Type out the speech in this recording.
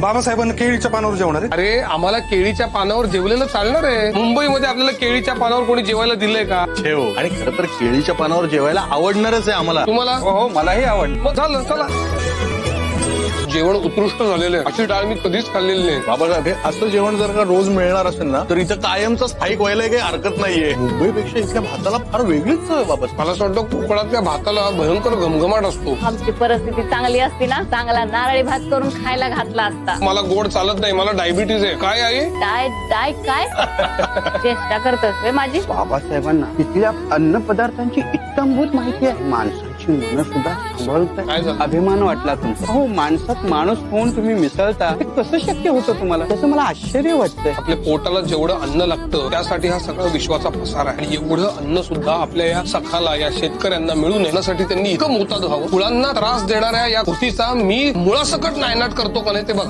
बाबासाहेबांना केळीच्या पानावर जेवणार आहे? अरे आम्हाला केळीच्या पानावर जेवलेलं चालणार आहे. मुंबईमध्ये आपल्याला केळीच्या पानावर कोणी जेवायला दिलंय का? ठेव. आणि खरं तर केळीच्या पानावर जेवायला आवडणारच आहे आम्हाला. तुम्हाला? हो मलाही आवडलं. मग झालं, चला. जेवण उत्कृष्ट झालेलं आहे. अशी डाळ मी कधीच खाल्लेली नाही. बाबासाहेब, हे असं जेवण जर का रोज मिळणार असेल ना तर इथं कायमचं स्थायिक व्हायला काही हरकत नाहीये. मुंबईपेक्षा इथल्या भाताला फार वेगळीच चव आहे बाबासाहेब. मला असं वाटतं कोकणातल्या भाताला भयंकर घमघमाट असतो. आमची परिस्थिती चांगली असती ना, चांगला नारळी भात करून खायला घातला असता. मला गोड चालत नाही, मला डायबिटीज आहे. काय आहे? डाय डाय काय चेष्टा करतोस वे माझी? बाबासाहेबांना तिथल्या अन्न पदार्थांची इत्तमभूत माहिती आहे. माणसाची मन सुद्धा काय सांभाळताय. झालं? अभिमान वाटला तुमचा. हो, माणसात माणूस होऊन तुम्ही मिसळता, हे कसं शक्य होतं तुम्हाला? त्याचं मला आश्चर्य वाटतंय. आपल्या पोटाला जेवढं अन्न लागतं त्यासाठी हा सगळा विश्वाचा पसार आहे. आणि एवढं अन्न सुद्धा आपल्या या सखाला, या शेतकऱ्यांना मिळून येण्यासाठी त्यांनी इतकं मोताद व्हावं. मुलांना त्रास देणाऱ्या या कृतीचा मी मुळासकट नायनाट करतो का नाही ते बघा.